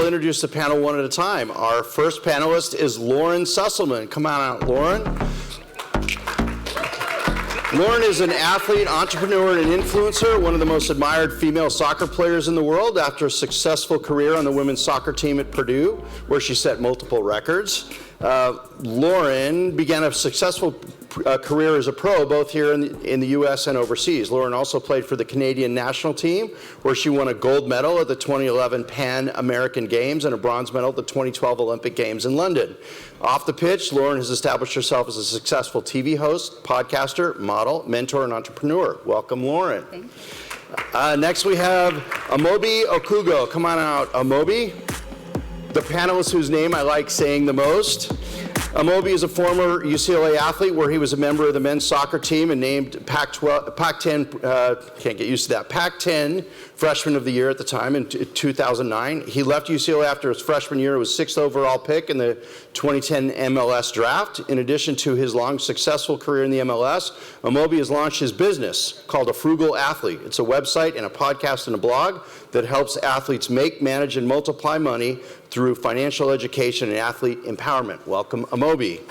introduce the panel one at a time. Our first panelist is Lauren Susselman. Come on out, Lauren. Lauren is an athlete, entrepreneur, and influencer, one of the most admired female soccer players in the world after a successful career on the women's soccer team at Purdue, where she set multiple records. Lauren began a successful career as a pro, both here in the U.S. and overseas. Lauren also played for the Canadian national team, where she won a gold medal at the 2011 Pan American Games and a bronze medal at the 2012 Olympic Games in London. Off the pitch, Lauren has established herself as a successful TV host, podcaster, model, mentor, and entrepreneur. Welcome, Lauren. Thank you. Next we have Imobi Okugo. Come on out, Amobi. The panelist whose name I like saying the most. Amobi is a former UCLA athlete where he was a member of the men's soccer team and named Pac-10, can't get used to that, Pac-10 Freshman of the Year at the time in 2009. He left UCLA after his freshman year. It was 6th overall pick in the 2010 MLS draft. In addition to his long, successful career in the MLS, Amobi has launched his business called A Frugal Athlete. It's a website and a podcast and a blog that helps athletes make, manage, and multiply money through financial education and athlete empowerment. Welcome, Amobi.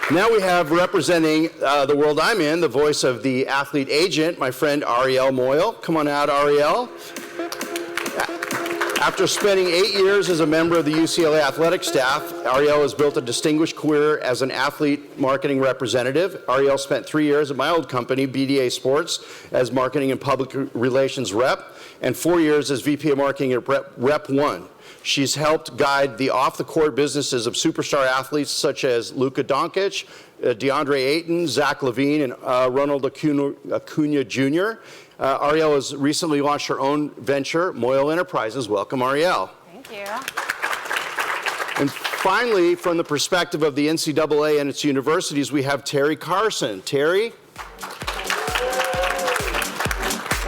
Now we have representing the world I'm in, the voice of the athlete agent, my friend Arielle Moyal. Come on out, Arielle. After spending 8 years as a member of the UCLA athletic staff, Arielle has built a distinguished career as an athlete marketing representative. Arielle spent 3 years at my old company, BDA Sports, as marketing and public relations rep, and 4 years as VP of marketing at Rep 1. She's helped guide the off-the-court businesses of superstar athletes such as Luka Doncic, DeAndre Ayton, Zach LaVine, and Ronald Acuna Jr. Arielle has recently launched her own venture, Moyal Enterprises. Welcome, Arielle. Thank you. And finally, from the perspective of the NCAA and its universities, we have Teri Carson. Teri?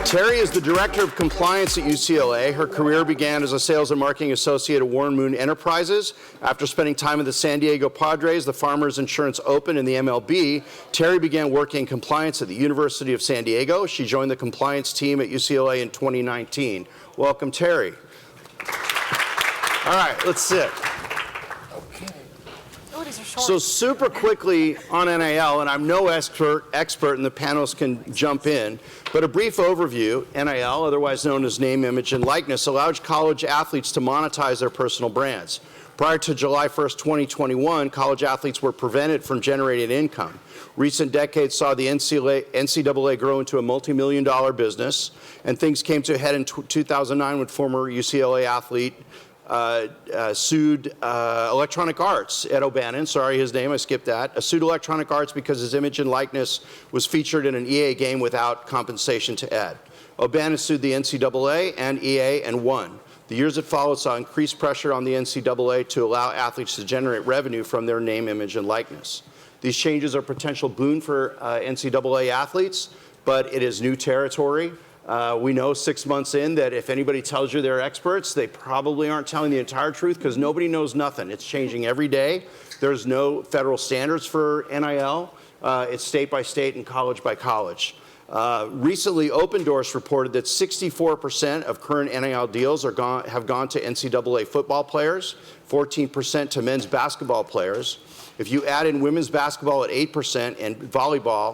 Teri is the Director of Compliance at UCLA. Her career began as a sales and marketing associate at Warren Moon Enterprises. After spending time with the San Diego Padres, the Farmers Insurance Open, and the MLB, Teri began working in compliance at the University of San Diego. She joined the compliance team at UCLA in 2019. Welcome, Teri. All right, let's sit. So super quickly on NIL, and I'm no expert, and the panelists can jump in, but a brief overview. NIL, otherwise known as name, image, and likeness, allows college athletes to monetize their personal brands. Prior to July 1st, 2021, college athletes were prevented from generating income. Recent decades saw the NCAA grow into a multi-million-dollar business, and things came to a head in 2009 when former UCLA athlete sued Electronic Arts. Ed O'Bannon, sorry his name, I skipped that, sued Electronic Arts because his image and likeness was featured in an EA game without compensation to Ed. O'Bannon sued the NCAA and EA and won. The years that followed saw increased pressure on the NCAA to allow athletes to generate revenue from their name, image, and likeness. These changes are a potential boon for NCAA athletes, but it is new territory. We know 6 months in that if anybody tells you they're experts, they probably aren't telling the entire truth because nobody knows nothing. It's changing every day. There's no federal standards for NIL. It's state by state and college by college. Recently, Open Doors reported that 64% of current NIL deals have gone to NCAA football players, 14% to men's basketball players. If you add in women's basketball at 8% and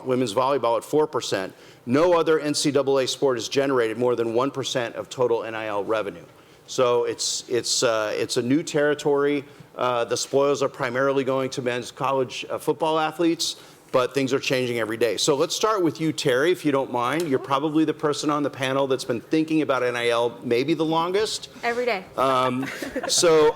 women's volleyball at 4%, no other NCAA sport has generated more than 1% of total NIL revenue. So it's a new territory. The spoils are primarily going to men's college football athletes, but things are changing every day. So let's start with you, Teri, if you don't mind. You're probably the person on the panel that's been thinking about NIL maybe the longest. Every day. So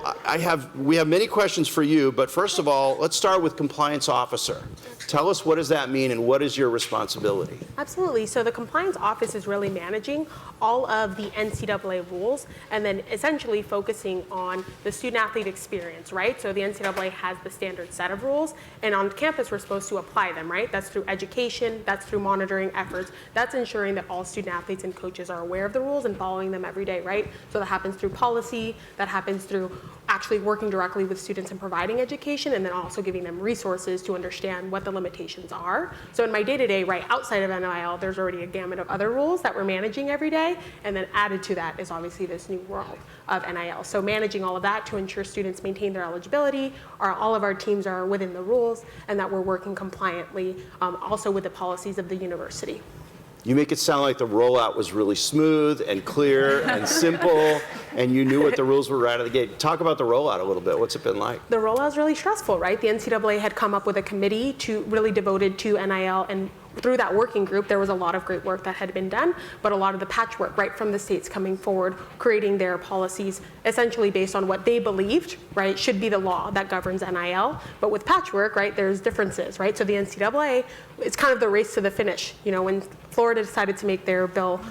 we have many questions for you, but first of all, let's start with compliance officer. Tell us, what does that mean and what is your responsibility? Absolutely. So the compliance office is really managing all of the NCAA rules and then essentially focusing on the student-athlete experience, right? So the NCAA has the standard set of rules, and on campus we're supposed to apply them, right? That's through education, that's through monitoring efforts, that's ensuring that all student-athletes and coaches are aware of the rules and following them every day, right? So that happens through policy, that happens through actually working directly with students and providing education, and then also giving them resources to understand what the limitations are. So in my day-to-day, right outside of NIL, there's already a gamut of other rules that we're managing every day, and then added to that is obviously this new world of NIL. So managing all of that to ensure students maintain their eligibility, all of our teams are within the rules, and that we're working compliantly also with the policies of the university. You make it sound like the rollout was really smooth and clear and simple, and you knew what the rules were right out of the gate. Talk about the rollout a little bit. What's it been like? The rollout is really stressful, right? The NCAA had come up with a committee really devoted to NIL, and through that working group, there was a lot of great work that had been done, but a lot of the patchwork, right, from the states coming forward, creating their policies essentially based on what they believed, right, should be the law that governs NIL. But with patchwork, right, there's differences, right? So the NCAA, it's kind of the race to the finish. You know, when Florida decided to make their bill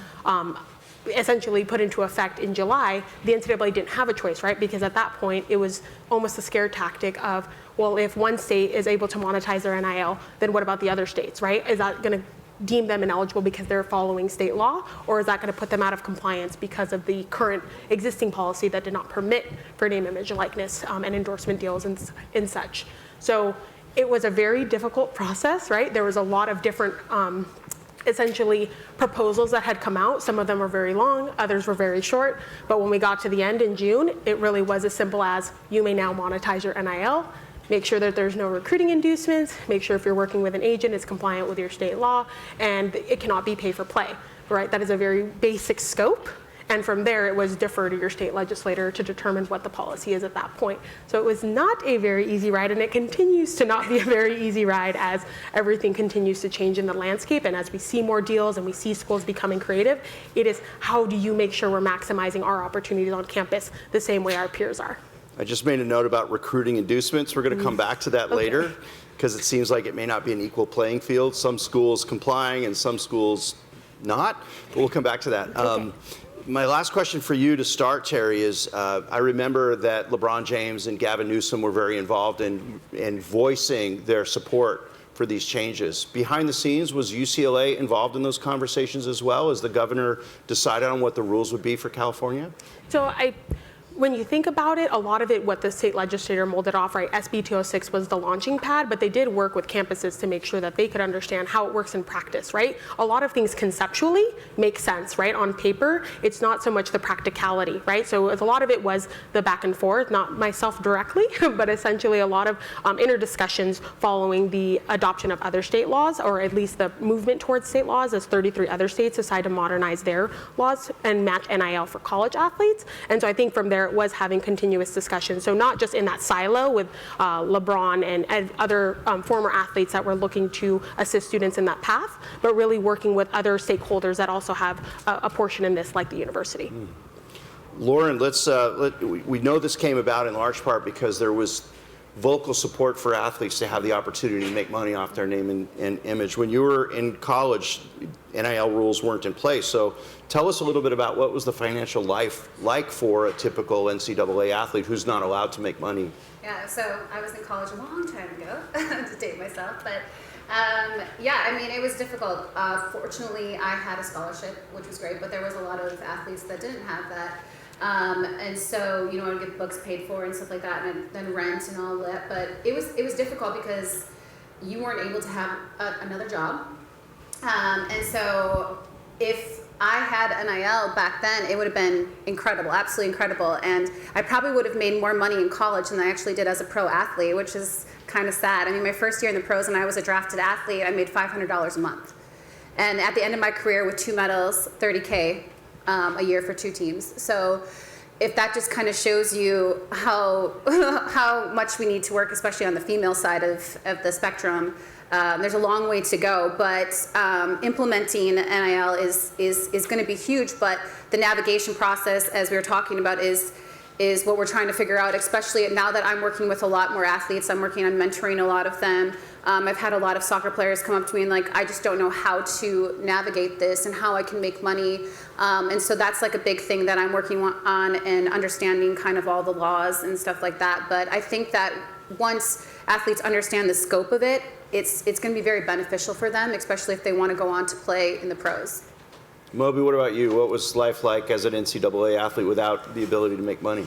essentially put into effect in July, the NCAA didn't have a choice, right? Because at that point, it was almost a scare tactic of, well, if one state is able to monetize their NIL, then what about the other states, right? Is that going to deem them ineligible because they're following state law, or is that going to put them out of compliance because of the current existing policy that did not permit for name, image, likeness, and endorsement deals and such? So it was a very difficult process, right? There was a lot of different essentially proposals that had come out. Some of them were very long, others were very short, but when we got to the end in June, it really was as simple as, you may now monetize your NIL, make sure that there's no recruiting inducements, make sure if you're working with an agent, it's compliant with your state law, and it cannot be pay for play, right? That is a very basic scope. And from there, it was defer to your state legislator to determine what the policy is at that point. So it was not a very easy ride, and it continues to not be a very easy ride as everything continues to change in the landscape. And as we see more deals and we see schools becoming creative, it is how do you make sure we're maximizing our opportunities on campus the same way our peers are. I just made a note about recruiting inducements. We're going to come back to that later, because it seems like it may not be an equal playing field. Some schools complying and some schools not, but we'll come back to that. Okay. My last question for you to start, Teri, is I remember that LeBron James and Gavin Newsom were very involved in voicing their support for these changes. Behind the scenes, was UCLA involved in those conversations as well as the governor decided on what the rules would be for California? So when you think about it, a lot of it, what the state legislature molded off, right, SB 206 was the launching pad, but they did work with campuses to make sure that they could understand how it works in practice, right? A lot of things conceptually make sense, right? On paper, it's not so much the practicality, right? So a lot of it was the back and forth, not myself directly, but essentially a lot of inner discussions following the adoption of other state laws, or at least the movement towards state laws, as 33 other states decided to modernize their laws and match NIL for college athletes. And so I think from there, it was having continuous discussions. So not just in that silo with LeBron and other former athletes that were looking to assist students in that path, but really working with other stakeholders that also have a portion in this, like the university. Lauren, we know this came about in large part because there was vocal support for athletes to have the opportunity to make money off their name and image. When you were in college, NIL rules weren't in place. So tell us a little bit about what was the financial life like for a typical NCAA athlete who's not allowed to make money. Yeah, so I was in college a long time ago, to date myself, but yeah, I mean, it was difficult. Fortunately, I had a scholarship, which was great, but there was a lot of athletes that didn't have that. And so, you know, I would get books paid for and stuff like that, and then rent and all that. But it was difficult because you weren't able to have another job. And so if I had NIL back then, it would have been incredible, absolutely incredible. And I probably would have made more money in college than I actually did as a pro athlete, which is kind of sad. I mean, my first year in the pros, and I was a drafted athlete, I made $500 a month. And at the end of my career with 2 medals, $30K. A year for 2 teams. So if that just kind of shows you how much we need to work, especially on the female side of the spectrum, there's a long way to go. But implementing NIL is going to be huge. But the navigation process, as we were talking about, is what we're trying to figure out, especially now that I'm working with a lot more athletes. I'm working on mentoring a lot of them. I've had a lot of soccer players come up to me and like, I just don't know how to navigate this and how I can make money. And so that's like a big thing that I'm working on, and understanding kind of all the laws and stuff like that. But I think that once athletes understand the scope of it, it's going to be very beneficial for them, especially if they want to go on to play in the pros. Moby, what about you? What was life like as an NCAA athlete without the ability to make money?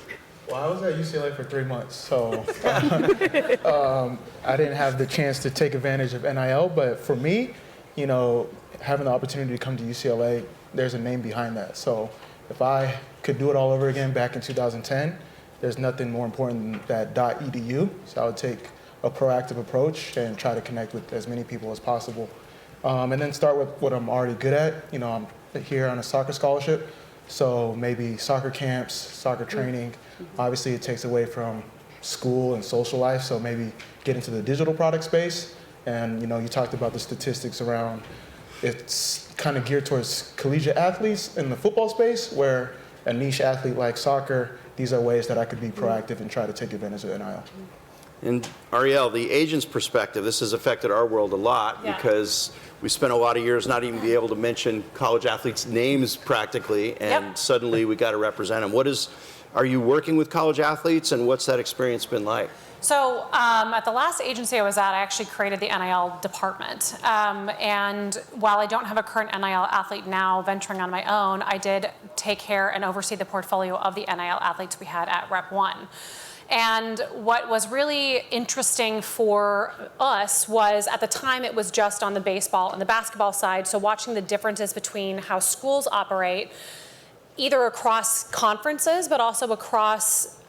Well, I was at UCLA for 3 months, so I didn't have the chance to take advantage of NIL. But for me, you know, having the opportunity to come to UCLA, there's a name behind that. So if I could do it all over again back in 2010, there's nothing more important than that .edu. So I would take a proactive approach and try to connect with as many people as possible. And then start with what I'm already good at. You know, I'm here on a soccer scholarship, so maybe soccer camps, soccer training. Obviously, it takes away from school and social life, so maybe get into the digital product space. And you know, you talked about the statistics around, it's kind of geared towards collegiate athletes in the football space, where a niche athlete like soccer, these are ways that I could be proactive and try to take advantage of NIL. And Arielle, the agent's perspective, this has affected our world a lot because we spent a lot of years not even be able to mention college athletes' names practically, and suddenly we got to represent them. Are you working with college athletes, and what's that experience been like? So at the last agency I was at, I actually created the NIL department. And while I don't have a current NIL athlete now venturing on my own, I did take care and oversee the portfolio of the NIL athletes we had at Rep 1. And what was really interesting for us was, at the time, it was just on the baseball and the basketball side, so watching the differences between how schools operate, either across conferences, but also across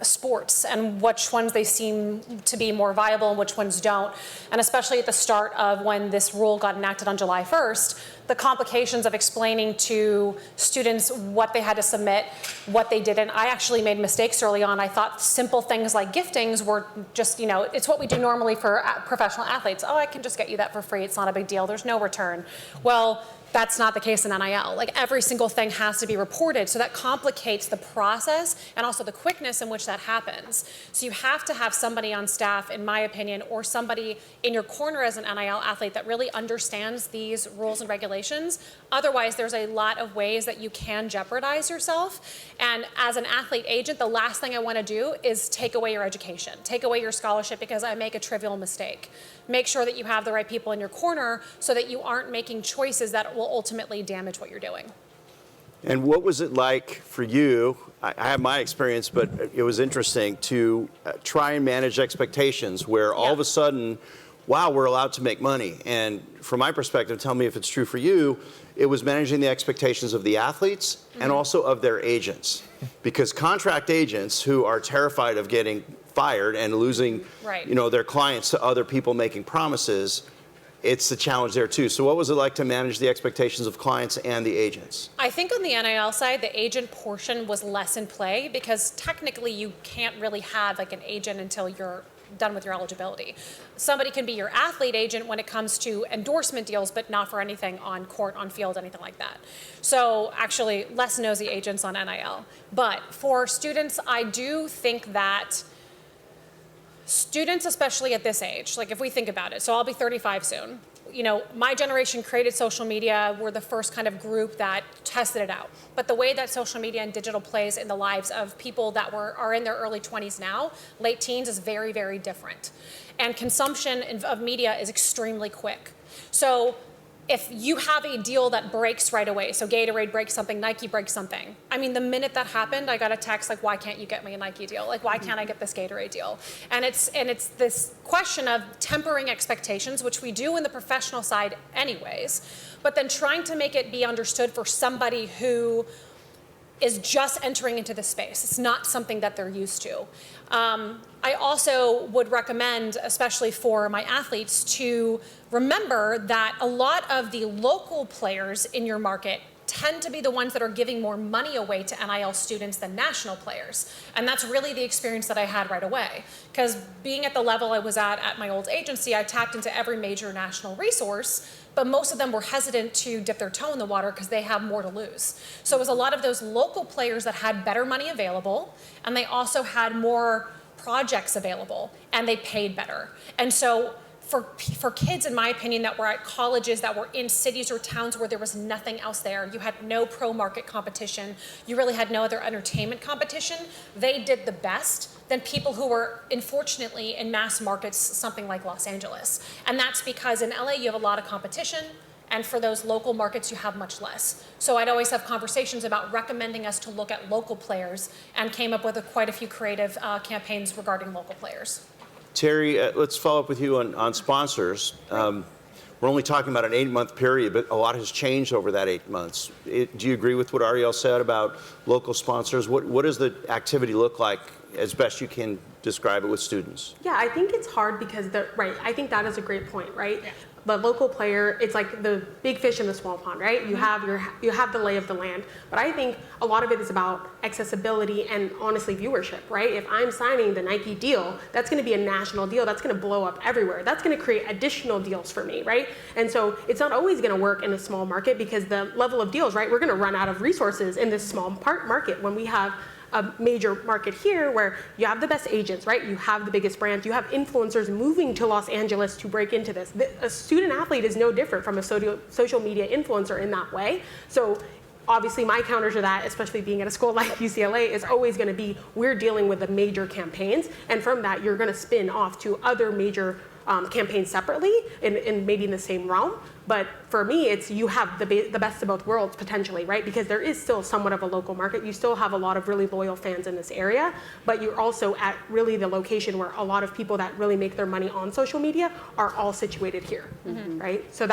sports, and which ones they seem to be more viable and which ones don't. And especially at the start of when this rule got enacted on July 1st, the complications of explaining to students what they had to submit, what they didn't. I actually made mistakes early on. I thought simple things like giftings were just, you know, it's what we do normally for professional athletes. Oh, I can just get you that for free. It's not a big deal. There's no return. Well, that's not the case in NIL. Like, every single thing has to be reported, so that complicates the process and also the quickness in which that happens. So you have to have somebody on staff, in my opinion, or somebody in your corner as an NIL athlete that really understands these rules and regulations. Otherwise, there's a lot of ways that you can jeopardize yourself. And as an athlete agent, the last thing I want to do is take away your education, take away your scholarship because I make a trivial mistake. Make sure that you have the right people in your corner so that you aren't making choices that will ultimately damage what you're doing. And what was it like for you? I have my experience, but it was interesting to try and manage expectations where all of a sudden, wow, we're allowed to make money. And from my perspective, tell me if it's true for you, it was managing the expectations of the athletes and also of their agents. Because contract agents who are terrified of getting fired and losing you know, their clients to other people making promises, it's the challenge there too. So what was it like to manage the expectations of clients and the agents? I think on the NIL side, the agent portion was less in play because technically you can't really have like an agent until you're done with your eligibility. Somebody can be your athlete agent when it comes to endorsement deals, but not for anything on court, on field, anything like that. So actually, less nosy agents on NIL. But for students, I do think that students, especially at this age, like if we think about it, so I'll be 35 soon. You know, my generation created social media. We're the first kind of group that tested it out. But the way that social media and digital plays in the lives of people that are in their early 20s now, late teens, is very, very different. And consumption of media is extremely quick. So if you have a deal that breaks right away, so Gatorade breaks something, Nike breaks something. I mean, the minute that happened, I got a text like, why can't you get me a Nike deal? Like, why can't I get this Gatorade deal? And it's this question of tempering expectations, which we do in the professional side anyways, but then trying to make it be understood for somebody who is just entering into the space. It's not something that they're used to. I also would recommend, especially for my athletes, to remember that a lot of the local players in your market tend to be the ones that are giving more money away to NIL students than national players. And that's really the experience that I had right away. Because being at the level I was at my old agency, I tapped into every major national resource, but most of them were hesitant to dip their toe in the water because they have more to lose. So it was a lot of those local players that had better money available, and they also had more projects available, and they paid better. And so for kids, in my opinion, that were at colleges, that were in cities or towns where there was nothing else there, you had no pro market competition, you really had no other entertainment competition, they did the best than people who were, unfortunately, in mass markets, something like Los Angeles. And that's because in LA, you have a lot of competition, And for those local markets, you have much less. So I'd always have conversations about recommending us to look at local players, and came up with quite a few creative campaigns regarding local players. Teri, let's follow up with you on sponsors. We're only talking about an 8-month period, but a lot has changed over that 8 months. Do you agree with what Arielle said about local sponsors? What does the activity look like, as best you can describe it, with students? Yeah, I think it's hard because I think that is a great point, right? Yeah. The local player, it's like the big fish in the small pond, right? You have the lay of the land, but I think a lot of it is about accessibility and honestly viewership, right? If I'm signing the Nike deal, that's going to be a national deal. That's going to blow up everywhere. That's going to create additional deals for me, right? And so it's not always going to work in a small market because the level of deals, right? We're going to run out of resources in this small market when we have a major market here where you have the best agents, right? You have the biggest brands. You have influencers moving to Los Angeles to break into this. A student athlete is no different from a social media influencer in that way. So obviously my counter to that, especially being at a school like UCLA, is always going to be we're dealing with the major campaigns. And from that, you're going to spin off to other major campaigns separately and maybe in the same realm. But for me, it's you have the best of both worlds potentially, right? Because there is still somewhat of a local market. You still have a lot of really loyal fans in this area, but you're also at really the location where a lot of people that really make their money on social media are all situated here, right? So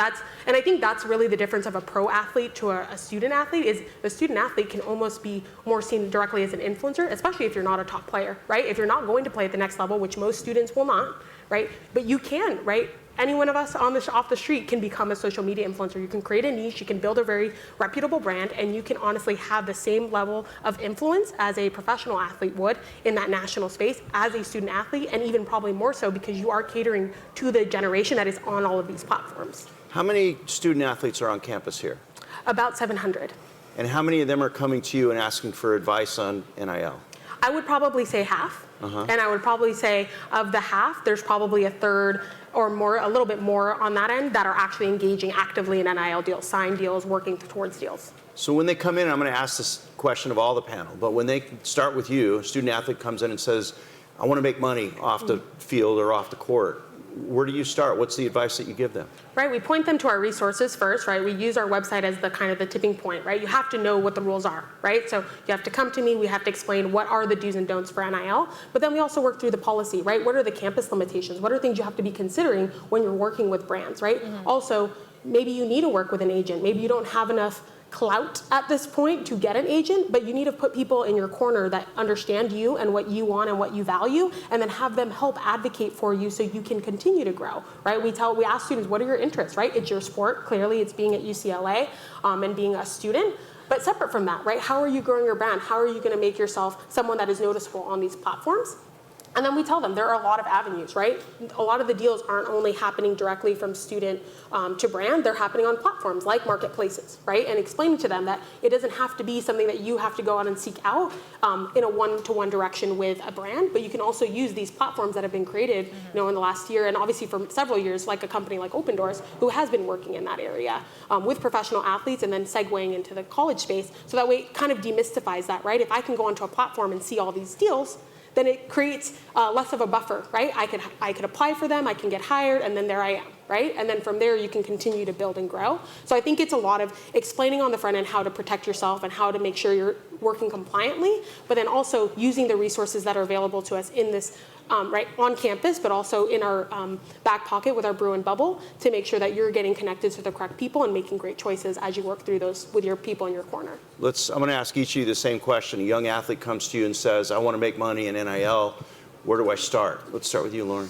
and I think that's really the difference of a pro athlete to a student athlete is the student athlete can almost be more seen directly as an influencer, especially if you're not a top player, right? If you're not going to play at the next level, which most students will not, right? But you can, right? Any one of us off the street can become a social media influencer. You can create a niche, you can build a very reputable brand, and you can honestly have the same level of influence as a professional athlete would in that national space as a student athlete, and even probably more so because you are catering to the generation that is on all of these platforms. How many student athletes are on campus here? About 700. And how many of them are coming to you and asking for advice on NIL? I would probably say half. And I would probably say of the half, there's probably a third or more, a little bit more on that end that are actually engaging actively in NIL deals, signed deals, working towards deals. So when they come in, I'm going to ask this question of all the panel, but when they start with you, a student athlete comes in and says, I want to make money off the field or off the court. Where do you start? What's the advice that you give them? Right, we point them to our resources first, right? We use our website as the kind of the tipping point, right? You have to know what the rules are, right? So you have to come to me, we have to explain what are the do's and don'ts for NIL, but then we also work through the policy, right? What are the campus limitations? What are things you have to be considering when you're working with brands, right? Also, maybe you need to work with an agent. Maybe you don't have enough clout at this point to get an agent, but you need to put people in your corner that understand you and what you want and what you value, and then have them help advocate for you so you can continue to grow, right? We ask students, what are your interests, right? It's your sport, clearly it's being at UCLA and being a student, but separate from that, right? How are you growing your brand? How are you gonna make yourself someone that is noticeable on these platforms? And then we tell them there are a lot of avenues, right? A lot of the deals aren't only happening directly from student to brand, they're happening on platforms like marketplaces, right? And explaining to them that it doesn't have to be something that you have to go out and seek out in a one-to-one direction with a brand, but you can also use these platforms that have been created, in the last year, and obviously for several years, like a company like Open Doors, who has been working in that area with professional athletes and then segueing into the college space. So that way it kind of demystifies that, right? If I can go onto a platform and see all these deals, then it creates less of a buffer, right? I could apply for them, I can get hired, and then there I am, right? And then from there, you can continue to build and grow. So I think it's a lot of explaining on the front end how to protect yourself and how to make sure you're working compliantly, but then also using the resources that are available to us in this, right, on campus, but also in our back pocket with our Brew and Bubble to make sure that you're getting connected to the correct people and making great choices as you work through those with your people in your corner. I'm going to ask each of you the same question. A young athlete comes to you and says, I want to make money in NIL. Where do I start? Let's start with you, Lauren.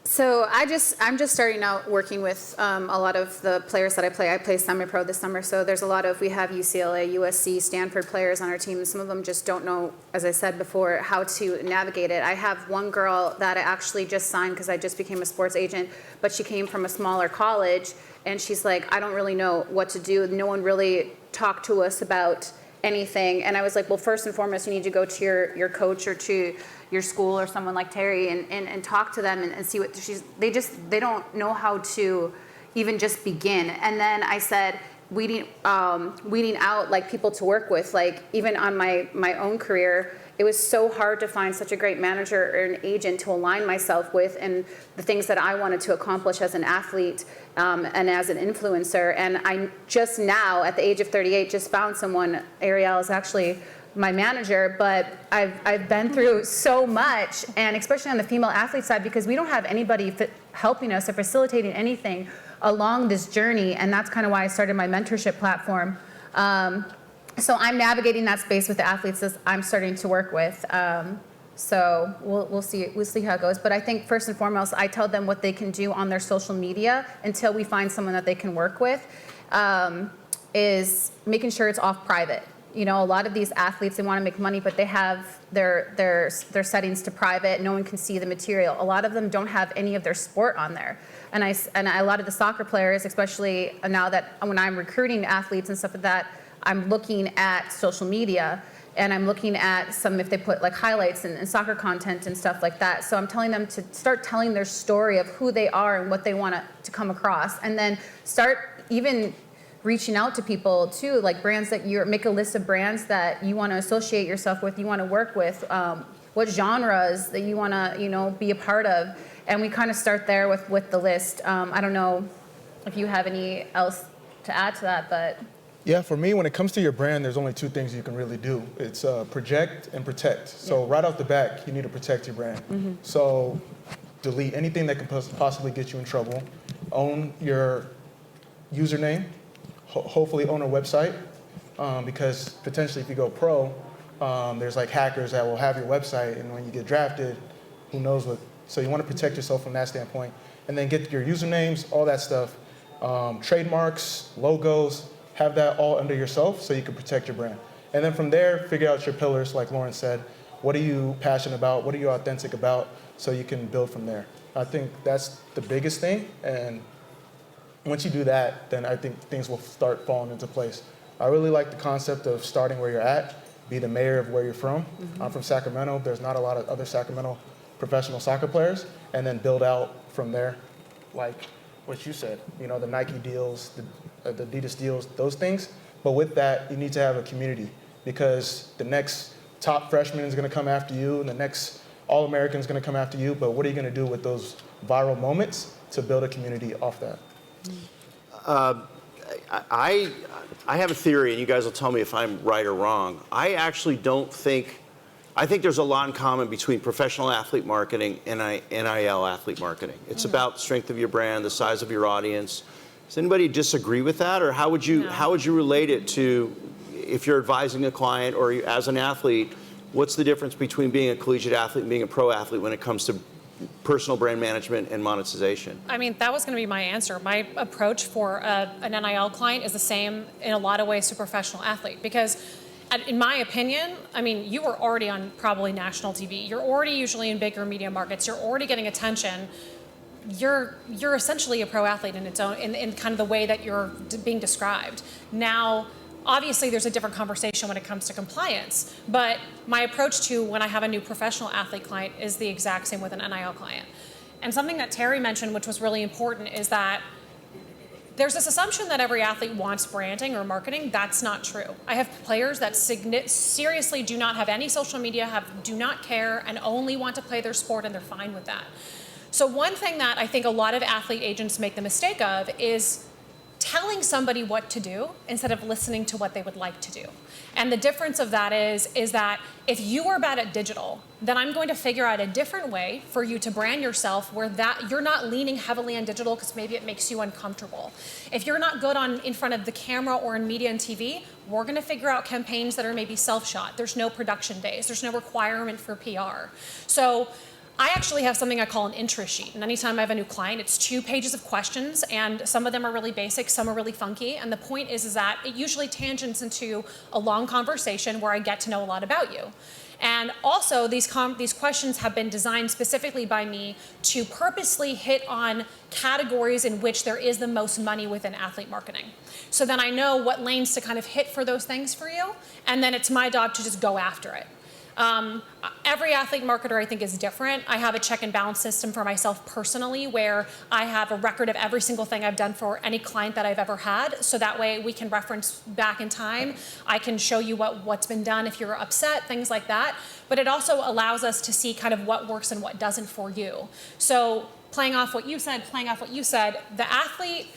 So I'm just starting out working with a lot of the players that I play. I play semi-pro this summer, so there's a lot of, we have UCLA, USC, Stanford players on our team. Some of them just don't know, as I said before, how to navigate it. I have one girl that I actually just signed because I just became a sports agent, but she came from a smaller college, and she's like, I don't really know what to do. No one really talked to us about anything. And I was like, well, first and foremost, you need to go to your coach or to your school or someone like Teri and talk to them and see what they don't know how to even just begin. And then I said, weeding out like people to work with, like even on my own career, it was so hard to find such a great manager or an agent to align myself with and the things that I wanted to accomplish as an athlete and as an influencer. And I just now, at the age of 38, just found someone. Arielle is actually my manager, but I've been through so much, and especially on the female athlete side, because we don't have anybody helping us or facilitating anything along this journey, and that's kind of why I started my mentorship platform. So I'm navigating that space with the athletes that I'm starting to work with. So we'll see how it goes. But I think first and foremost, I tell them what they can do on their social media until we find someone that they can work with, is making sure it's off private. You know, a lot of these athletes, they want to make money, but they have their settings to private. No one can see the material. A lot of them don't have any of their sport on there. And a lot of the soccer players, especially now that when I'm recruiting athletes and stuff like that, I'm looking at social media, and I'm looking at if they put like highlights and soccer content and stuff like that. So I'm telling them to start telling their story of who they are and what they want to come across, and then start even reaching out to people too, like brands that make a list of brands that you want to associate yourself with, you want to work with, what genres that you want to, be a part of, and we kind of start there with the list. I don't know if you have any else to add to that, but. Yeah, for me, when it comes to your brand, there's only two things you can really do. It's project and protect. So right off the bat, you need to protect your brand. Mm-hmm. So delete anything that can possibly get you in trouble. Own your username. Hopefully own a website, because potentially if you go pro, there's like hackers that will have your website, and when you get drafted, who knows what. So you want to protect yourself from that standpoint. And then get your usernames, all that stuff, trademarks, logos, have that all under yourself so you can protect your brand. And then from there, figure out your pillars, like Lauren said. What are you passionate about? What are you authentic about? So you can build from there. I think that's the biggest thing. And once you do that, then I think things will start falling into place. I really like the concept of starting where you're at, be the mayor of where you're from. Mm-hmm. I'm from Sacramento. There's not a lot of other Sacramento professional soccer players, and then build out from there, like what you said, the Nike deals, the Adidas deals, those things. But with that, you need to have a community, because the next top freshman is going to come after you, and the next All-American is going to come after you. But what are you going to do with those viral moments to build a community off that? I have a theory, and you guys will tell me if I'm right or wrong. I think there's a lot in common between professional athlete marketing and NIL athlete marketing. It's about the strength of your brand, the size of your audience. Does anybody disagree with that, or how would you relate it to if you're advising a client or as an athlete? What's the difference between being a collegiate athlete and being a pro athlete when it comes to personal brand management and monetization? I mean, that was going to be my answer. My approach for an NIL client is the same in a lot of ways to a professional athlete, because in my opinion, I mean, you are already on probably national TV. You're already usually in bigger media markets. You're already getting attention. You're essentially a pro athlete in its own, in kind of the way that you're being described. Now, obviously, there's a different conversation when it comes to compliance, but my approach to when I have a new professional athlete client is the exact same with an NIL client. And something that Teri mentioned, which was really important, is that there's this assumption that every athlete wants branding or marketing. That's not true. I have players that seriously do not have any social media, do not care, and only want to play their sport, and they're fine with that. So one thing that I think a lot of athlete agents make the mistake of is telling somebody what to do instead of listening to what they would like to do. And the difference of that is that if you are bad at digital, then I'm going to figure out a different way for you to brand yourself where that you're not leaning heavily on digital because maybe it makes you uncomfortable. If you're not good in front of the camera or in media and TV, we're going to figure out campaigns that are maybe self-shot. There's no production days. There's no requirement for PR. So I actually have something I call an interest sheet. And anytime I have a new client, it's 2 pages of questions, and some of them are really basic, some are really funky. And the point is that it usually tangents into a long conversation where I get to know a lot about you. And also, these questions have been designed specifically by me to purposely hit on categories in which there is the most money within athlete marketing. So then I know what lanes to kind of hit for those things for you, and then it's my job to just go after it. Every athlete marketer, I think, is different. I have a check and balance system for myself personally where I have a record of every single thing I've done for any client that I've ever had. So that way we can reference back in time. I can show you what's been done if you're upset, things like that. But it also allows us to see kind of what works and what doesn't for you. So playing off what you said, the athlete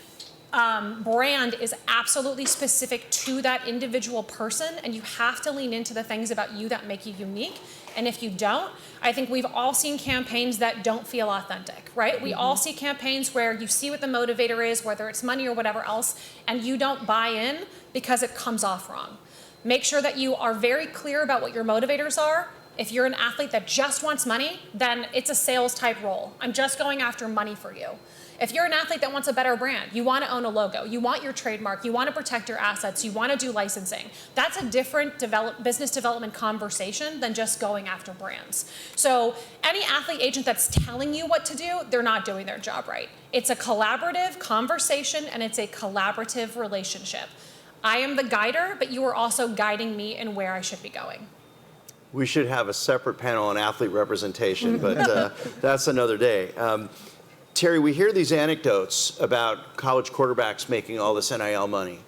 brand is absolutely specific to that individual person, and you have to lean into the things about you that make you unique. And if you don't, I think we've all seen campaigns that don't feel authentic, right? We all see campaigns where you see what the motivator is, whether it's money or whatever else, and you don't buy in because it comes off wrong. Make sure that you are very clear about what your motivators are. If you're an athlete that just wants money, then it's a sales type role. I'm just going after money for you. If you're an athlete that wants a better brand, you want to own a logo, you want your trademark, you want to protect your assets, you want to do licensing, that's a different business development conversation than just going after brands. So any athlete agent that's telling you what to do, they're not doing their job right. It's a collaborative conversation and it's a collaborative relationship. I am the guider, but you are also guiding me in where I should be going. We should have a separate panel on athlete representation, but that's another day. Teri, we hear these anecdotes about college quarterbacks making all this NIL money.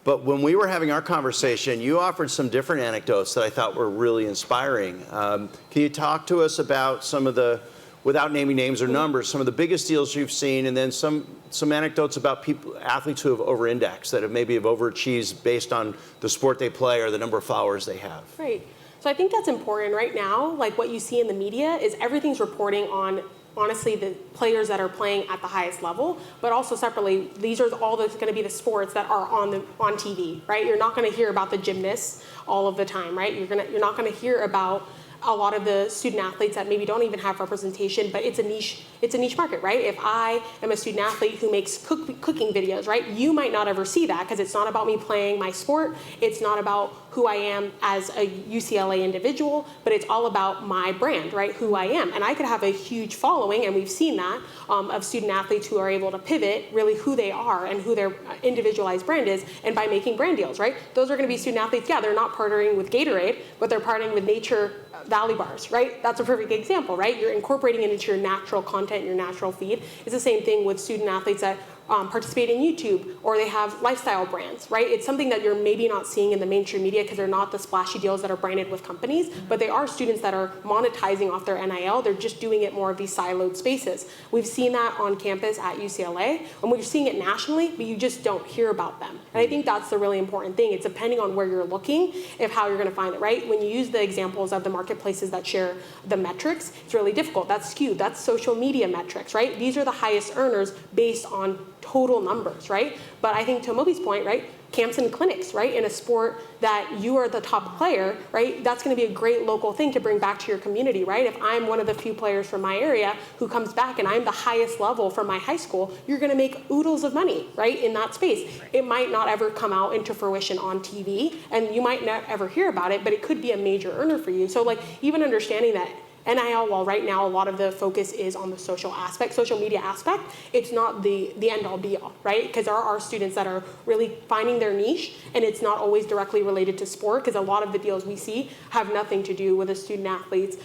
But when we were having our conversation, you offered some different anecdotes that I thought were really inspiring. Can you talk to us about some of the, without naming names or numbers, some of the biggest deals you've seen, and then some anecdotes about athletes who have over-indexed, that have maybe overachieved based on the sport they play or the number of followers they have? Right. So I think that's important right now. Like what you see in the media is everything's reporting on, honestly, the players that are playing at the highest level, but also separately, these are all going to be the sports that are on TV, right? You're not going to hear about the gymnasts all of the time, right? You're not going to hear about a lot of the student athletes that maybe don't even have representation, but it's a niche market, right? If I am a student athlete who makes cooking videos, right? You might not ever see that because it's not about me playing my sport. It's not about who I am as a UCLA individual, but it's all about my brand, right? Who I am. And I could have a huge following, and we've seen that, of student athletes who are able to pivot really who they are and who their individualized brand is, and by making brand deals, right? Those are going to be student athletes. Yeah, they're not partnering with Gatorade, but they're partnering with Nature Valley Bars, right? That's a perfect example, right? You're incorporating it into your natural content, your natural feed. It's the same thing with student athletes that participate in YouTube, or they have lifestyle brands, right? It's something that you're maybe not seeing in the mainstream media because they're not the splashy deals that are branded with companies, but they are students that are monetizing off their NIL. They're just doing it more of these siloed spaces. We've seen that on campus at UCLA, and we're seeing it nationally, but you just don't hear about them. And I think that's the really important thing. It's depending on where you're looking of how you're going to find it, right? When you use the examples of the marketplaces that share the metrics, it's really difficult. That's skewed. That's social media metrics, right? These are the highest earners based on total numbers, right? But I think to Amobi's point, right, camps and clinics, right, in a sport that you are the top player, right, that's going to be a great local thing to bring back to your community, right? If I'm one of the few players from my area who comes back and I'm the highest level from my high school, you're going to make oodles of money, right, in that space. It might not ever come out into fruition on TV, and you might not ever hear about it, but it could be a major earner for you. So, like, even understanding that NIL, while right now a lot of the focus is on the social media aspect, it's not the end-all be-all, right? Because there are students that are really finding their niche, and it's not always directly related to sport, because a lot of the deals we see have nothing to do with a student athlete's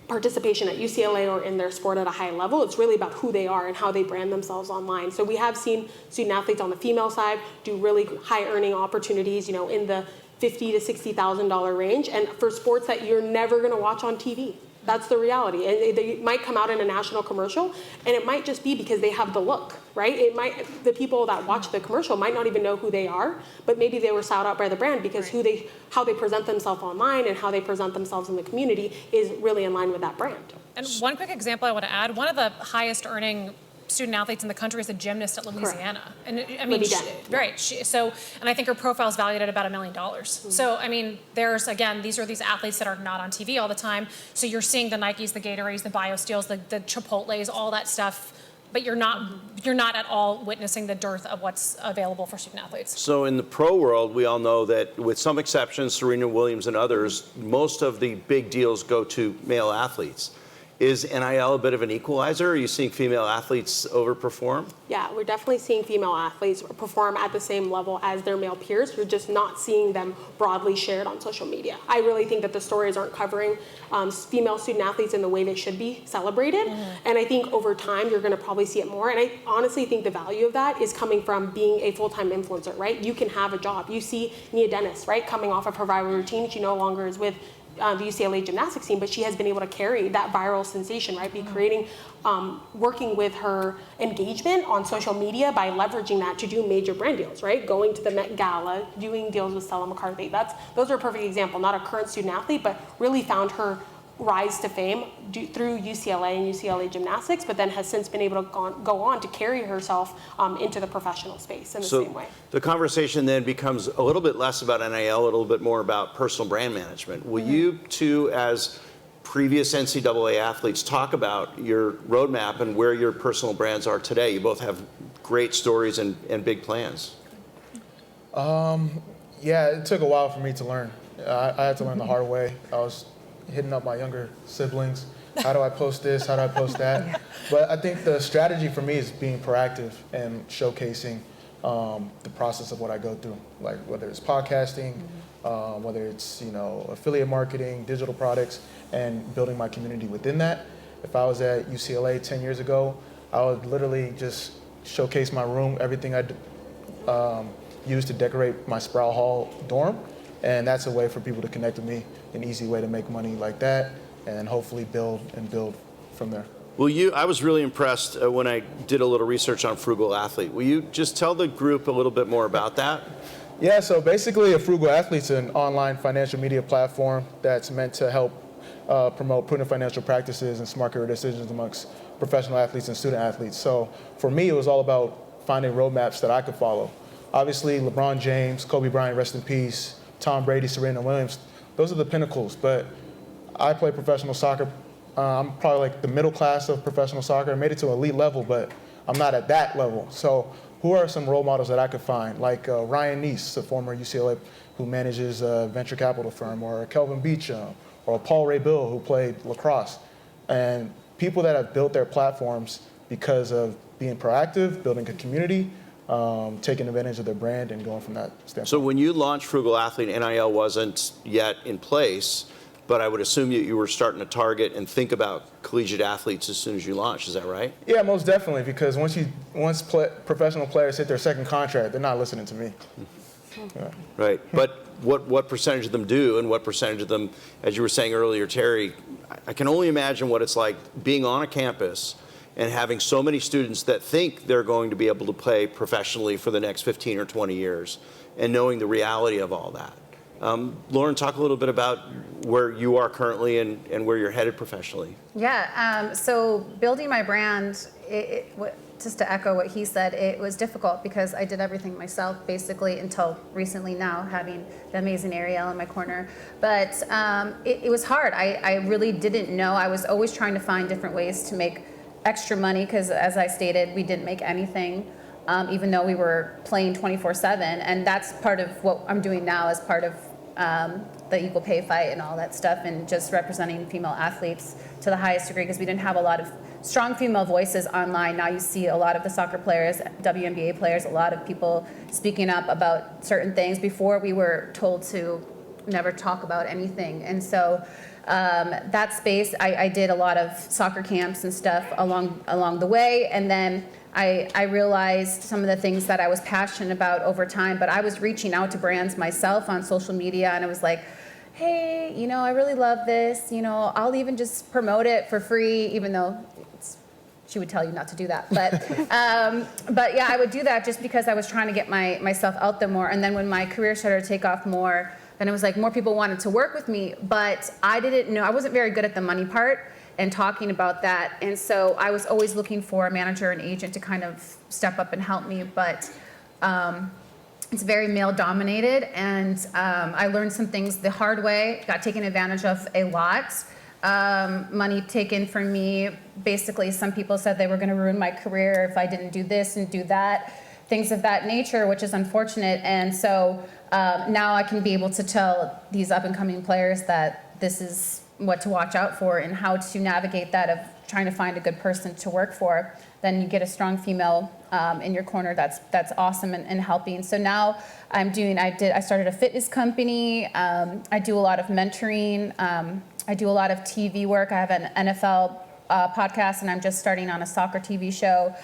participation at UCLA or in their sport at a high level. It's really about who they are and how they brand themselves online. So we have seen student athletes on the female side do really high earning opportunities, you know, in the $50,000 to $60,000 range, and for sports that you're never going to watch on TV. That's the reality. And they might come out in a national commercial, and it might just be because they have the look, right? The people that watch the commercial might not even know who they are, but maybe they were sought out by the brand because how they present themselves online and how they present themselves in the community is really in line with that brand. And one quick example I want to add, one of the highest earning student athletes in the country is a gymnast at Louisiana. Correct. And I mean, and I think her profile is valued at about $1 million. Mm-hmm. So, I mean, these are these athletes that are not on TV all the time. So you're seeing the Nikes, the Gatorades, the BioSteels, the Chipotles, all that stuff, but you're not at all witnessing the dearth of what's available for student athletes. So in the pro world, we all know that with some exceptions, Serena Williams and others, most of the big deals go to male athletes. Is NIL a bit of an equalizer? Are you seeing female athletes overperform? Yeah, we're definitely seeing female athletes perform at the same level as their male peers. You're just not seeing them broadly shared on social media. I really think that the stories aren't covering female student athletes in the way they should be celebrated. And I think over time, you're going to probably see it more. And I honestly think the value of that is coming from being a full-time influencer, right? You can have a job. You see Nia Dennis, right, coming off of her viral routine. She no longer is with the UCLA gymnastics team, but she has been able to carry that viral sensation, right? Be creating, working with her engagement on social media by leveraging that to do major brand deals, right? Going to the Met Gala, doing deals with Stella McCarthy. Those are a perfect example, not a current student athlete, but really found her rise to fame through UCLA and UCLA gymnastics, but then has since been able to go on to carry herself into the professional space in the same way. The conversation then becomes a little bit less about NIL, a little bit more about personal brand management. Will you two, as previous NCAA athletes, talk about your roadmap and where your personal brands are today? You both have great stories and big plans. Yeah, it took a while for me to learn. I had to learn the hard way. I was hitting up my younger siblings. How do I post this? How do I post that? But I think the strategy for me is being proactive and showcasing the process of what I go through, like whether it's podcasting, whether it's affiliate marketing, digital products, and building my community within that. If I was at UCLA 10 years ago, I would literally just showcase my room, everything I'd use to decorate my Sproul Hall dorm. And that's a way for people to connect with me, an easy way to make money like that, and hopefully build from there. Well, I was really impressed when I did a little research on Frugal Athlete. Will you just tell the group a little bit more about that? Yeah, so basically a Frugal Athlete's an online financial media platform that's meant to help promote prudent financial practices and smart career decisions amongst professional athletes and student athletes. So for me, it was all about finding roadmaps that I could follow. Obviously, LeBron James, Kobe Bryant, rest in peace, Tom Brady, Serena Williams, those are the pinnacles. But I play professional soccer. I'm probably like the middle class of professional soccer. I made it to elite level, but I'm not at that level. So who are some role models that I could find? Like Ryan Neese, a former UCLA who manages a venture capital firm, or Kelvin Beachum, or Paul Ray Bill, who played lacrosse. And people that have built their platforms because of being proactive, building a community, taking advantage of their brand and going from that standpoint. So when you launched Frugal Athlete, NIL wasn't yet in place, but I would assume you were starting to target and think about collegiate athletes as soon as you launched. Is that right? Yeah, most definitely, because once professional players hit their second contract, they're not listening to me. Yeah. Right, but what percentage of them do, and what percentage of them, as you were saying earlier, Teri, I can only imagine what it's like being on a campus and having so many students that think they're going to be able to play professionally for the next 15 or 20 years, and knowing the reality of all that. Lauren, talk a little bit about where you are currently and where you're headed professionally. Yeah, so building my brand, just to echo what he said, it was difficult because I did everything myself basically until recently, now having the amazing Arielle in my corner. But it was hard. I really didn't know. I was always trying to find different ways to make extra money because, as I stated, we didn't make anything. Even though we were playing 24/7, and that's part of what I'm doing now as part of the equal pay fight and all that stuff, and just representing female athletes to the highest degree, because we didn't have a lot of strong female voices online. Now you see a lot of the soccer players, WNBA players, a lot of people speaking up about certain things. Before, we were told to never talk about anything, and so that space, I did a lot of soccer camps and stuff along the way, and then I realized some of the things that I was passionate about over time, but I was reaching out to brands myself on social media, and I was like, hey, I really love this, I'll even just promote it for free, even though she would tell you not to do that. But yeah, I would do that just because I was trying to get myself out there more. And then when my career started to take off more, then it was like more people wanted to work with me, but I didn't know, I wasn't very good at the money part and talking about that. And so I was always looking for a manager and agent to kind of step up and help me, but it's very male dominated, and I learned some things the hard way, got taken advantage of a lot. Money taken from me. Basically, some people said they were going to ruin my career if I didn't do this and do that, things of that nature, which is unfortunate. And so now I can be able to tell these up and coming players that this is what to watch out for and how to navigate that of trying to find a good person to work for, then you get a strong female in your corner that's awesome and helping. So now I started a fitness company. I do a lot of mentoring. I do a lot of TV work. I have an NFL podcast, and I'm just starting on a soccer TV show.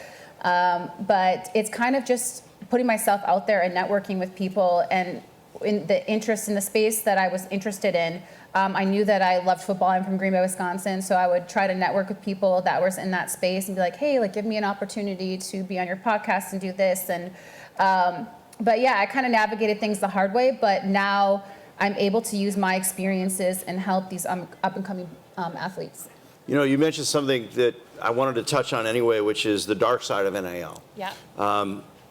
But it's kind of just putting myself out there and networking with people, and in the interest in the space that I was interested in. I knew that I loved football. I'm from Green Bay, Wisconsin, so I would try to network with people that was in that space and be like, hey, like, give me an opportunity to be on your podcast and do this. And but yeah, I kind of navigated things the hard way, but now I'm able to use my experiences and help these up-and-coming athletes. You know, you mentioned something that I wanted to touch on anyway, which is the dark side of NIL. Yeah.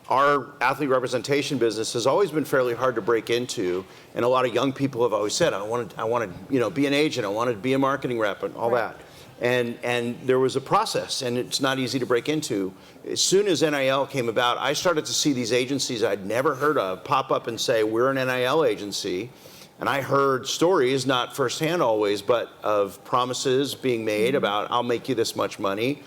Our athlete representation business has always been fairly hard to break into, and a lot of young people have always said, I want to, be an agent, I want to be a marketing rep, and all that. And there was a process, and it's not easy to break into. As soon as NIL came about, I started to see these agencies I'd never heard of pop up and say, we're an NIL agency. And I heard stories, not firsthand always, but of promises being made about, I'll make you this much money.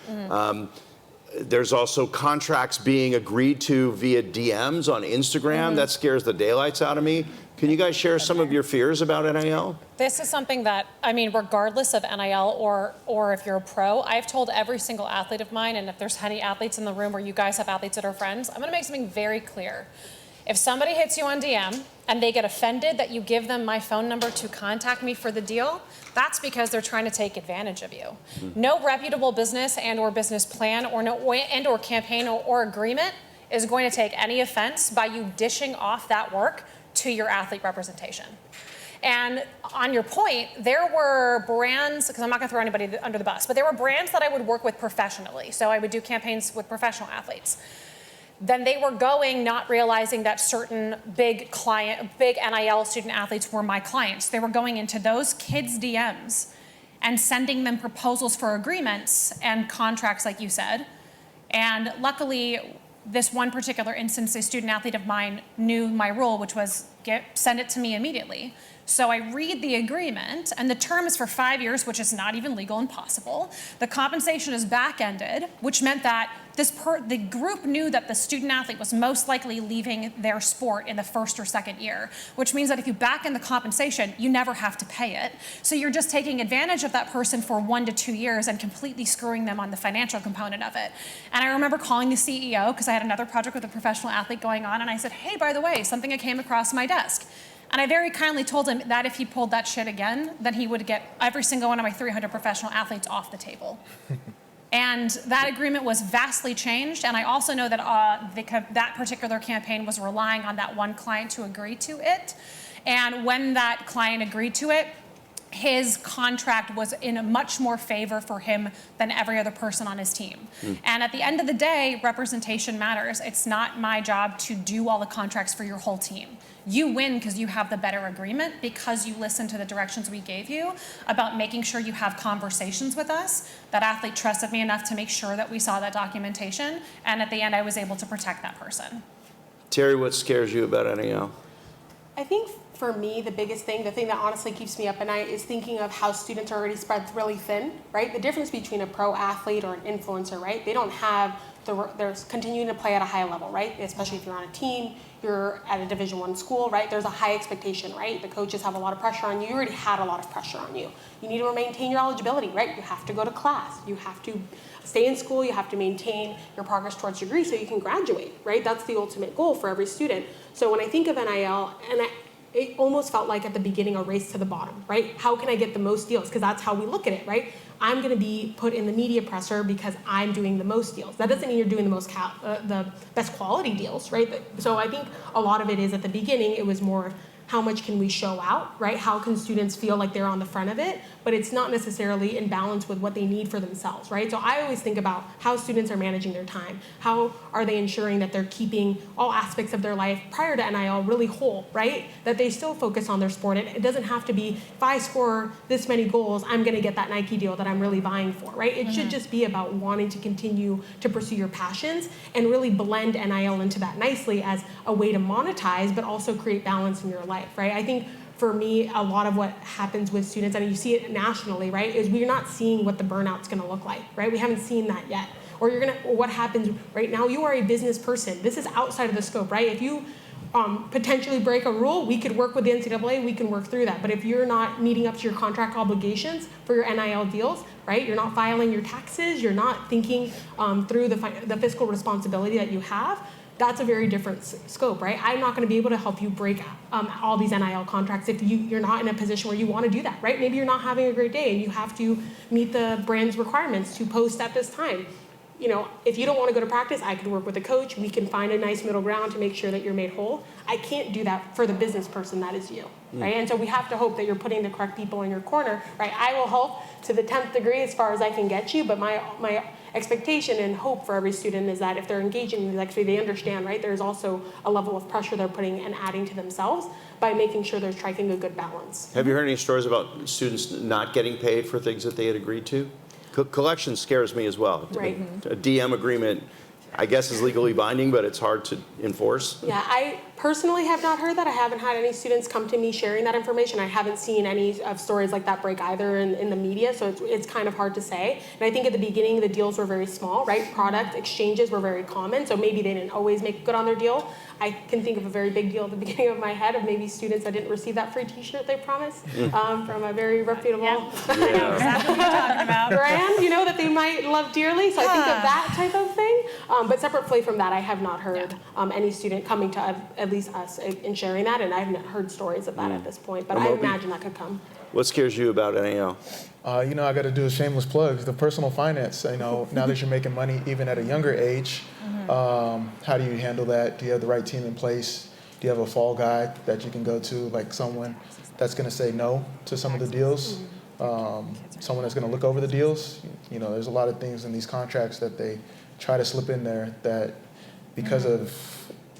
There's also contracts being agreed to via DMs on Instagram. That scares the daylights out of me. Can you guys share some of your fears about NIL? This is something that, regardless of NIL or if you're a pro, I've told every single athlete of mine, and if there's any athletes in the room or you guys have athletes that are friends, I'm going to make something very clear. If somebody hits you on DM and they get offended that you give them my phone number to contact me for the deal, that's because they're trying to take advantage of you. No reputable business and or business plan or campaign or agreement is going to take any offense by you dishing off that work to your athlete representation. And on your point, there were brands, because I'm not going to throw anybody under the bus, but there were brands that I would work with professionally. So I would do campaigns with professional athletes. Then they were going, not realizing that certain big NIL student athletes were my clients. They were going into those kids' DMs and sending them proposals for agreements and contracts, like you said. And luckily, this one particular instance, a student athlete of mine knew my rule, which was send it to me immediately. So I read the agreement, and the term is for 5 years, which is not even legal and possible. The compensation is back-ended, which meant that the group knew that the student athlete was most likely leaving their sport in the first or second year, which means that if you back in the compensation, you never have to pay it. So you're just taking advantage of that person for 1 to 2 years and completely screwing them on the financial component of it. And I remember calling the CEO, because I had another project with a professional athlete going on, and I said, hey, by the way, something that came across my desk. And I very kindly told him that if he pulled that shit again, then he would get every single one of my 300 professional athletes off the table. And that agreement was vastly changed. And I also know that that particular campaign was relying on that one client to agree to it. And when that client agreed to it, his contract was in a much more favor for him than every other person on his team. And at the end of the day, representation matters. It's not my job to do all the contracts for your whole team. You win because you have the better agreement, because you listened to the directions we gave you about making sure you have conversations with us. That athlete trusted me enough to make sure that we saw that documentation. And at the end, I was able to protect that person. Terry, what scares you about NIL? I think for me, the biggest thing, the thing that honestly keeps me up at night is thinking of how students are already spread really thin, right? The difference between a pro athlete or an influencer, right? They don't have, they're continuing to play at a high level, right? Especially if you're on a team, you're at a Division I school, right? There's a high expectation, right? The coaches have a lot of pressure on you. You already had a lot of pressure on you. You need to maintain your eligibility, right? You have to go to class. You have to stay in school. You have to maintain your progress towards your degree so you can graduate, right? That's the ultimate goal for every student. So when I think of NIL, it almost felt like at the beginning a race to the bottom, right? How can I get the most deals? Because that's how we look at it, right? I'm going to be put in the media presser because I'm doing the most deals. That doesn't mean you're doing the best quality deals, right? So I think a lot of it is at the beginning, it was more how much can we show out, right? How can students feel like they're on the front of it? But it's not necessarily in balance with what they need for themselves, right? So I always think about how students are managing their time. How are they ensuring that they're keeping all aspects of their life prior to NIL really whole, right? That they still focus on their sport. It doesn't have to be, if I score this many goals, I'm gonna get that Nike deal that I'm really vying for, right? It should just be about wanting to continue to pursue your passions and really blend NIL into that nicely as a way to monetize, but also create balance in your life, right? I think for me, a lot of what happens with students, and you see it nationally, right, is we're not seeing what the burnout's going to look like, right? We haven't seen that yet. Or what happens right now, you are a business person. This is outside of the scope, right? If you potentially break a rule, we could work with the NCAA, we can work through that. But if you're not meeting up to your contract obligations for your NIL deals, right, you're not filing your taxes, you're not thinking through the fiscal responsibility that you have, that's a very different scope, right? I'm not going to be able to help you break all these NIL contracts if you're not in a position where you want to do that, right? Maybe you're not having a great day and you have to meet the brand's requirements to post at this time. You know, if you don't want to go to practice, I could work with a coach. We can find a nice middle ground to make sure that you're made whole. I can't do that for the business person that is you, right? And so we have to hope that you're putting the correct people in your corner, right? I will help to the 10th degree as far as I can get you, but my expectation and hope for every student is that if they're engaging, actually they understand, right? There's also a level of pressure they're putting and adding to themselves by making sure they're striking a good balance. Have you heard any stories about students not getting paid for things that they had agreed to? Collection scares me as well. Right. A DM agreement, I guess, is legally binding, but it's hard to enforce. Yeah, I personally have not heard that. I haven't had any students come to me sharing that information. I haven't seen any of stories like that break either in the media, so it's kind of hard to say. And I think at the beginning, the deals were very small, right? Product exchanges were very common, so maybe they didn't always make good on their deal. I can think of a very big deal at the beginning of my head of maybe students that didn't receive that free t-shirt they promised from a very reputable exactly what you're talking about. brand, you know, that they might love dearly. So I think of that type of thing. But separately from that, I have not heard any student coming to at least us in sharing that, and I haven't heard stories of that at this point. But I Amobi? imagine that could come. What scares you about NAL? You know, I got to do a shameless plug. The personal finance. You know, now that you're making money even at a younger age, how do you handle that? Do you have the right team in place? Do you have a fall guy that you can go to, like someone that's going to say no to some of the deals? Someone that's going to look over the deals? You know, there's a lot of things in these contracts that they try to slip in there that because of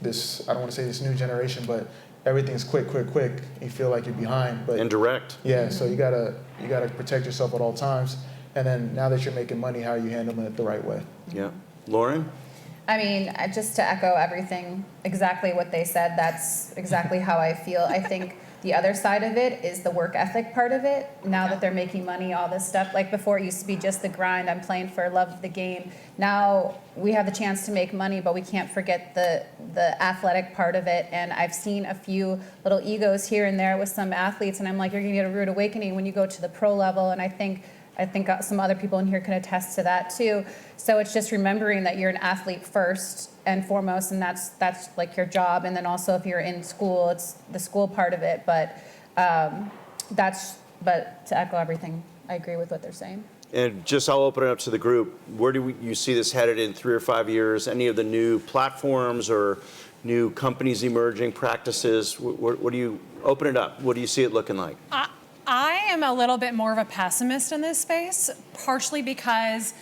this, I don't want to say this new generation, but everything's quick. You feel like you're behind, but And direct. yeah. So you gotta protect yourself at all times. And then now that you're making money, how are you handling it the right way? Yeah. Lauren? I mean, just to echo everything, exactly what they said, that's exactly how I feel. I think the other side of it is the work ethic part of it. Now that they're making money, all this stuff, like before it used to be just the grind, I'm playing for love of the game. Now we have the chance to make money, but we can't forget the athletic part of it. And I've seen a few little egos here and there with some athletes, and I'm like, you're gonna get a rude awakening when you go to the pro level. And I think some other people in here can attest to that too. So it's just remembering that you're an athlete first and foremost, and that's like your job. And then also if you're in school, it's the school part of it. But to echo everything, I agree with what they're saying. And just I'll open it up to the group. Where do you see this headed in 3 or 5 years? Any of the new platforms or new companies emerging, practices? What do you open it up? What do you see it looking like? I am a little bit more of a pessimist in this space, partially because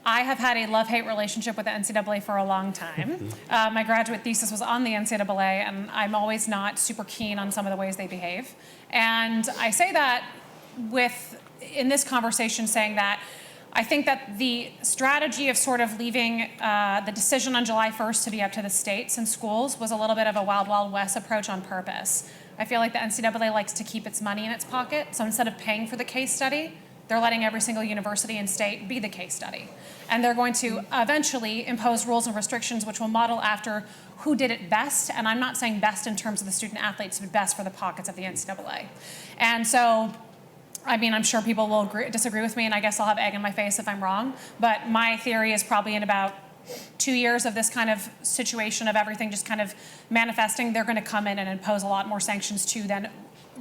I have had a love-hate relationship with the NCAA for a long time. My graduate thesis was on the NCAA, and I'm always not super keen on some of the ways they behave. And I say that in this conversation saying that I think that the strategy of sort of leaving the decision on July 1st to be up to the states and schools was a little bit of a Wild Wild West approach on purpose. I feel like the NCAA likes to keep its money in its pocket, so instead of paying for the case study, they're letting every single university and state be the case study. And they're going to eventually impose rules and restrictions which will model after who did it best, and I'm not saying best in terms of the student athletes, but best for the pockets of the NCAA. And so, I mean, I'm sure people will disagree with me, and I guess I'll have egg in my face if I'm wrong, but my theory is probably in about 2 years of this kind of situation of everything just kind of manifesting, they're going to come in and impose a lot more sanctions to then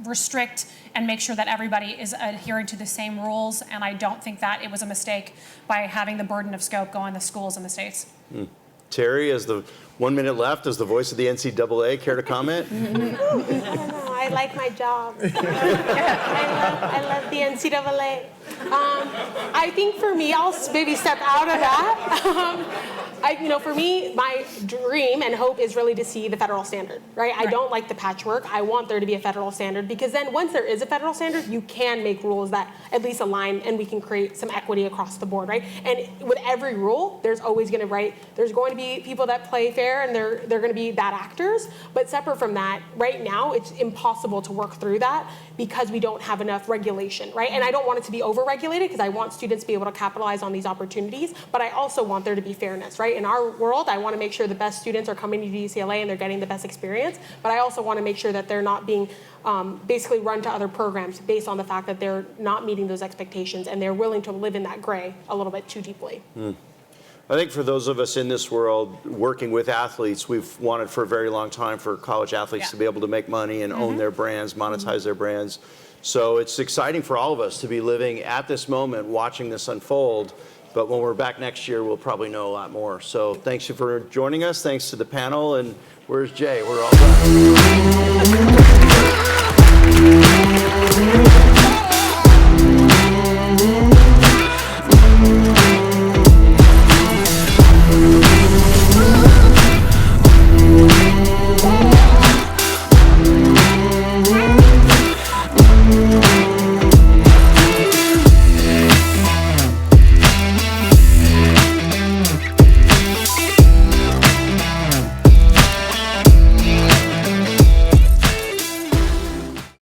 restrict and make sure that everybody is adhering to the same rules. And I don't think that it was a mistake by having the burden of scope go on the schools in the states. Teri, as the 1 minute left, as the voice of the NCAA, care to comment? I don't know. I like my job. I love the NCAA. I think for me, I'll maybe step out of that. For me, my dream and hope is really to see the federal standard, right? I don't like the patchwork. I want there to be a federal standard because then once there is a federal standard, you can make rules that at least align and we can create some equity across the board, right? And with every rule, there's always going to be people that play fair and they're going to be bad actors. But separate from that, right now, it's impossible to work through that because we don't have enough regulation, right? And I don't want it to be over-regulated because I want students to be able to capitalize on these opportunities, but I also want there to be fairness, right? In our world, I want to make sure the best students are coming to UCLA and they're getting the best experience, but I also want to make sure that they're not being basically run to other programs based on the fact that they're not meeting those expectations and they're willing to live in that gray a little bit too deeply. I think for those of us in this world working with athletes, we've wanted for a very long time for college athletes to be able to make money and own their brands, monetize their brands. So it's exciting for all of us to be living at this moment, watching this unfold. But when we're back next year, we'll probably know a lot more. So thanks you for joining us. Thanks to the panel. And where's Jay? We're all done.